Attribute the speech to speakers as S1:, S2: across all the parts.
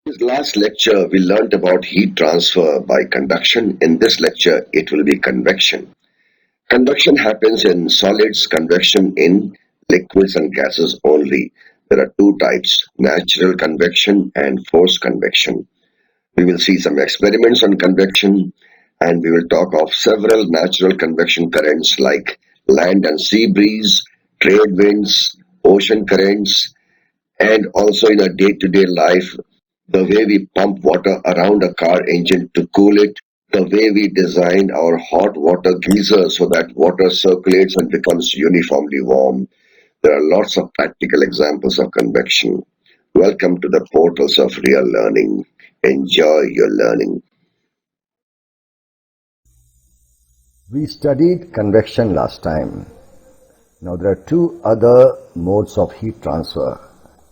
S1: This last lecture, we learnt about heat transfer by conduction. In this lecture, it will be convection. Convection happens in solids, convection in liquids and gases only. There are two types, natural convection and forced convection. We will see some experiments on convection and we will talk of several natural convection currents like land and sea breeze, trade winds, ocean currents, and also in our day-to-day life, the way we pump water around a car engine to cool it, the way we design our hot water geyser so that water circulates and becomes uniformly warm. There are lots of practical examples of convection. Welcome to the portals of real learning. Enjoy your learning.
S2: We studied convection last time. Now there are two other modes of heat transfer,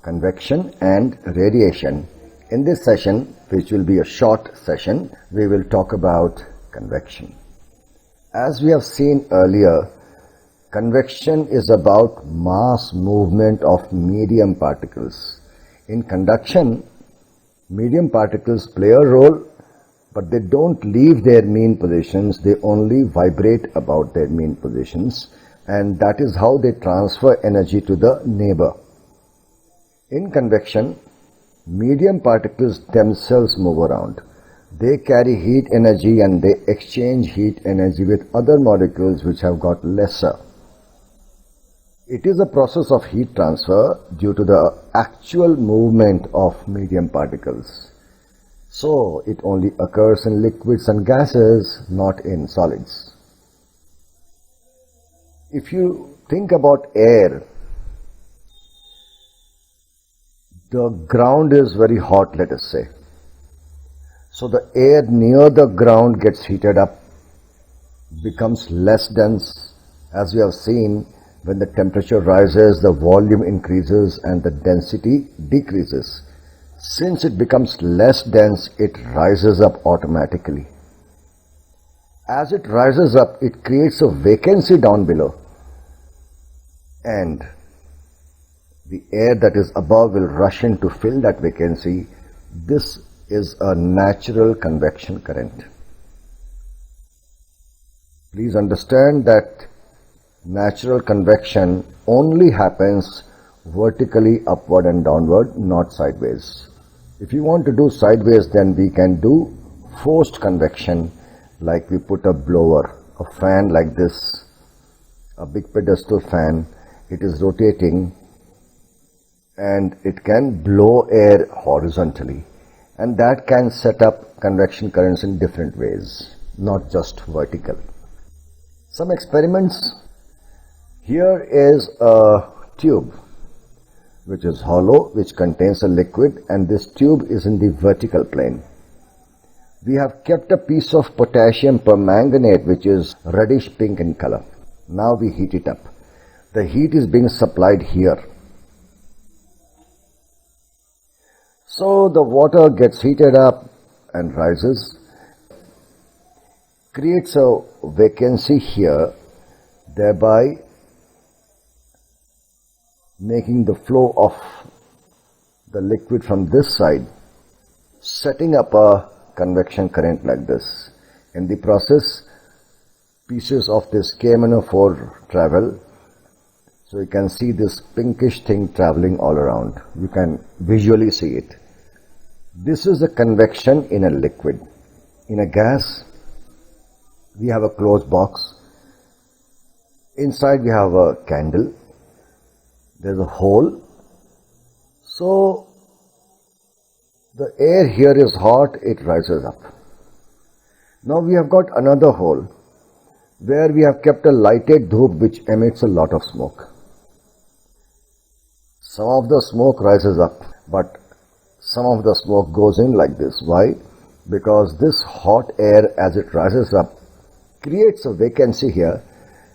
S2: convection and radiation. In this session, which will be a short session, we will talk about convection. As we have seen earlier, convection is about mass movement of medium particles. In conduction, medium particles play a role, but they don't leave their mean positions, they only vibrate about their mean positions, and that is how they transfer energy to the neighbor. In convection, medium particles themselves move around. They carry heat energy and they exchange heat energy with other molecules which have got lesser. It is a process of heat transfer due to the actual movement of medium particles. So it only occurs in liquids and gases, not in solids. If you think about air, the ground is very hot, let us say. So the air near the ground gets heated up, becomes less dense. As we have seen, when the temperature rises, the volume increases and the density decreases. Since it becomes less dense, it rises up automatically. As it rises up, it creates a vacancy down below, and the air that is above will rush in to fill that vacancy. This is a natural convection current. Please understand that natural convection only happens vertically upward and downward, not sideways. If you want to do sideways, then we can do forced convection, like we put a blower, a fan like this, a big pedestal fan. It is rotating and it can blow air horizontally, and that can set up convection currents in different ways, not just vertical. Some experiments. Here is a tube which is hollow, which contains a liquid, and this tube is in the vertical plane. We have kept a piece of potassium permanganate which is reddish pink in color. Now we heat it up. The heat is being supplied here. So the water gets heated up and rises, creates a vacancy here, thereby making the flow of the liquid from this side, setting up a convection current like this. In the process, pieces of this KMnO4 travel. So you can see this pinkish thing traveling all around. You can visually see it. This is a convection in a liquid. In a gas, we have a closed box. Inside we have a candle. There's a hole. So the air here is hot, it rises up. Now we have got another hole where we have kept a lighted dhoop which emits a lot of smoke. Some of the smoke rises up, but some of the smoke goes in like this. Why? Because this hot air, as it rises up, creates a vacancy here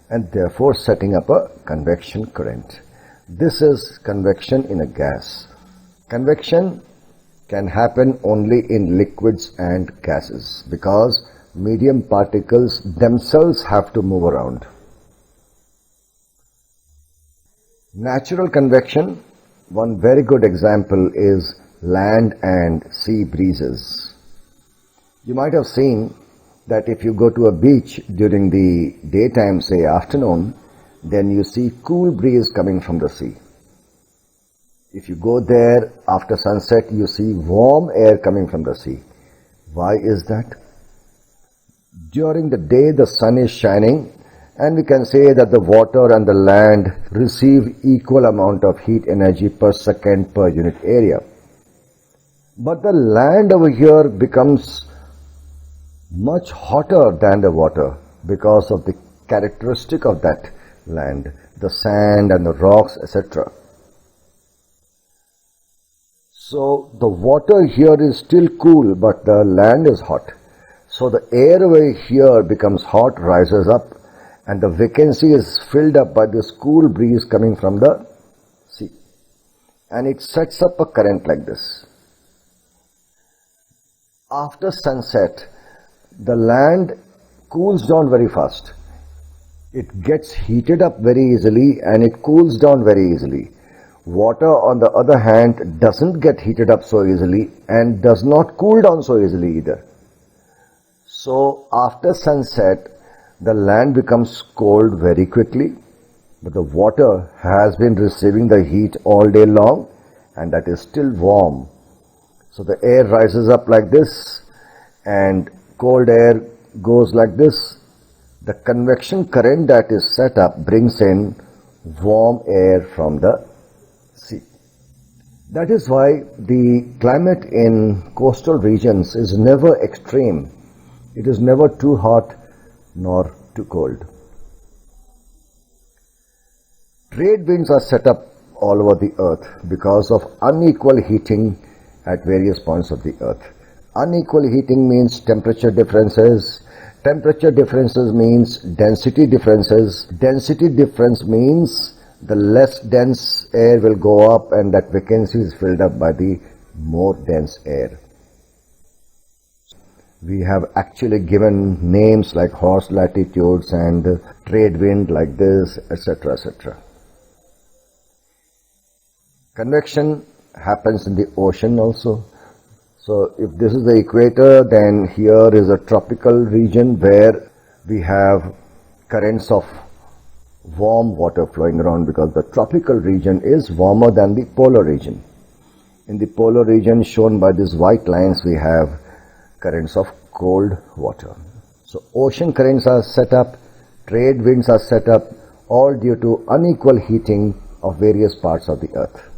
S2: and therefore setting up a convection current. This is convection in a gas. Convection can happen only in liquids and gases because medium particles themselves have to move around. Natural convection, one very good example is land and sea breezes. You might have seen that if you go to a beach during the daytime, say afternoon, then you see cool breeze coming from the sea. If you go there after sunset, you see warm air coming from the sea. Why is that? During the day, the sun is shining, and we can say that the water and the land receive equal amount of heat energy per second per unit area. But the land over here becomes much hotter than the water because of the characteristic of that land, the sand and the rocks, etc. So the water here is still cool, but the land is hot. So the air over here becomes hot, rises up, and the vacancy is filled up by this cool breeze coming from the sea. And it sets up a current like this. After sunset, the land cools down very fast. It gets heated up very easily and it cools down very easily. Water, on the other hand, doesn't get heated up so easily and does not cool down so easily either. So after sunset, the land becomes cold very quickly, but the water has been receiving the heat all day long and that is still warm. So the air rises up like this and cold air goes like this. The convection current that is set up brings in warm air from the sea. That is why the climate in coastal regions is never extreme. It is never too hot nor too cold. Trade winds are set up all over the earth because of unequal heating at various points of the earth. Unequal heating means temperature differences. Temperature differences means density differences. Density difference means the less dense air will go up and that vacancy is filled up by the more dense air. We have actually given names like horse latitudes and trade wind like this, etc., etc. Convection happens in the ocean also. So if this is the equator, then here is a tropical region where we have currents of warm water flowing around because the tropical region is warmer than the polar region. In the polar region shown by these white lines, we have currents of cold water. So ocean currents are set up, trade winds are set up, all due to unequal heating of various parts of the earth.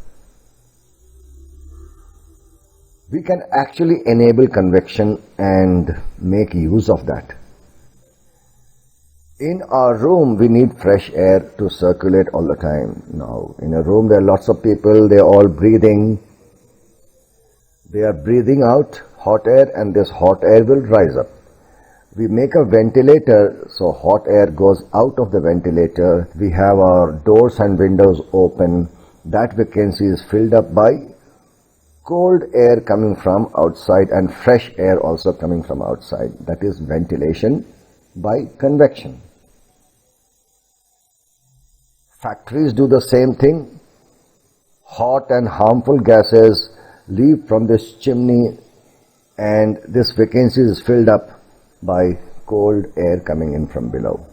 S2: We can actually enable convection and make use of that. In our room, we need fresh air to circulate all the time. Now, in a room, there are lots of people, they are all breathing. They are breathing out hot air and this hot air will rise up. We make a ventilator, so hot air goes out of the ventilator. We have our doors and windows open. That vacancy is filled up by cold air coming from outside and fresh air also coming from outside. That is ventilation by convection. Factories do the same thing. Hot and harmful gases leave from this chimney and this vacancy is filled up by cold air coming in from below.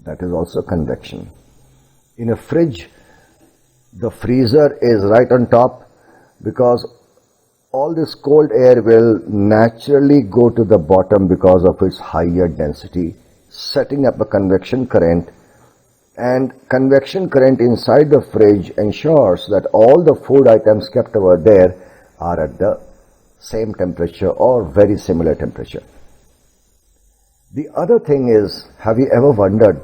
S2: That is also convection. In a fridge, the freezer is right on top because all this cold air will naturally go to the bottom because of its higher density, setting up a convection current. And convection current inside the fridge ensures that all the food items kept over there are at the same temperature or very similar temperature. The other thing is, have you ever wondered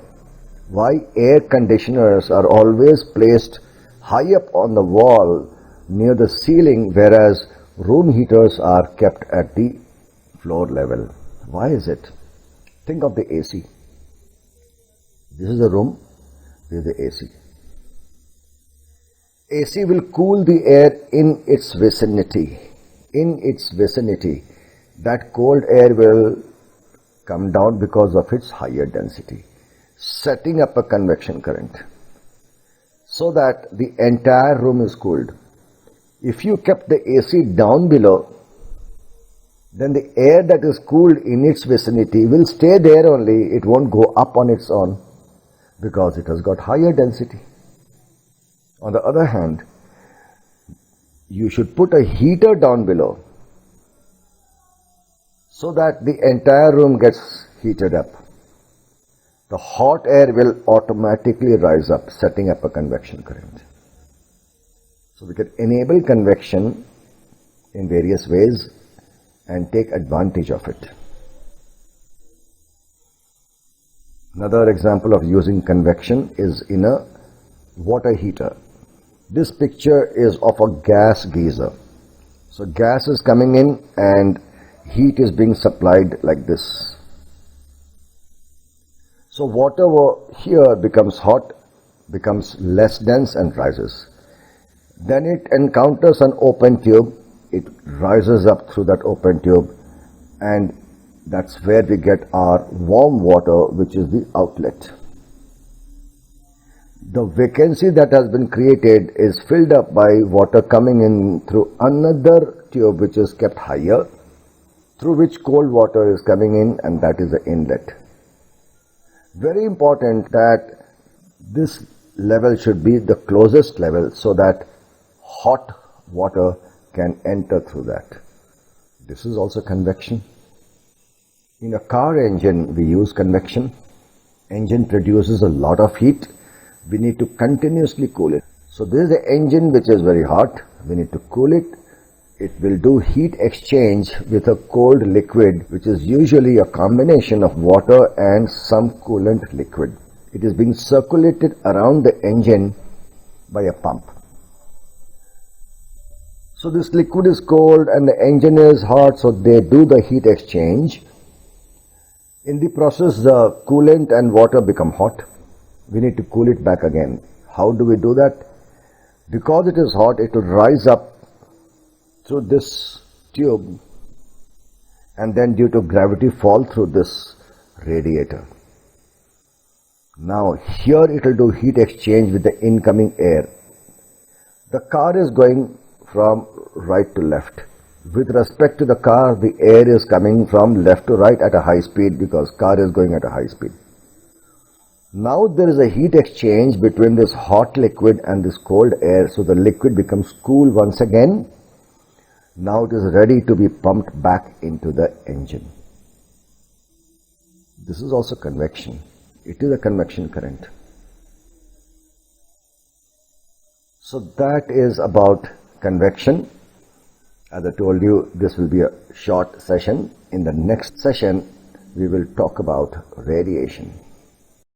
S2: why air conditioners are always placed high up on the wall near the ceiling, whereas room heaters are kept at the floor level? Why is it? Think of the AC. This is a room, this is the AC. AC will cool the air in its vicinity. In its vicinity, that cold air will come down because of its higher density, setting up a convection current so that the entire room is cooled. If you kept the AC down below, then the air that is cooled in its vicinity will stay there only. It won't go up on its own because it has got higher density. On the other hand, you should put a heater down below so that the entire room gets heated up. The hot air will automatically rise up, setting up a convection current. So we can enable convection in various ways and take advantage of it. Another example of using convection is in a water heater. This picture is of a gas geyser. So gas is coming in and heat is being supplied like this. So water here becomes hot, becomes less dense and rises. Then it encounters an open tube, it rises up through that open tube, and that's where we get our warm water, which is the outlet. The vacancy that has been created is filled up by water coming in through another tube which is kept higher, through which cold water is coming in, and that is the inlet. Very important that this level should be the closest level so that hot water can enter through that. This is also convection. In a car engine, we use convection. Engine produces a lot of heat. We need to continuously cool it. So this is the engine which is very hot. We need to cool it. It will do heat exchange with a cold liquid, which is usually a combination of water and some coolant liquid. It is being circulated around the engine by a pump. So this liquid is cold and the engine is hot, so they do the heat exchange. In the process, the coolant and water become hot. We need to cool it back again. How do we do that? Because it is hot, it will rise up through this tube and then due to gravity fall through this radiator. Now here it will do heat exchange with the incoming air. The car is going from right to left. With respect to the car, the air is coming from left to right at a high speed because car is going at a high speed. Now there is a heat exchange between this hot liquid and this cold air, so the liquid becomes cool once again. Now it is ready to be pumped back into the engine. This is also convection. It is a convection current. So that is about convection. As I told you, this will be a short session. In the next session, we will talk about radiation.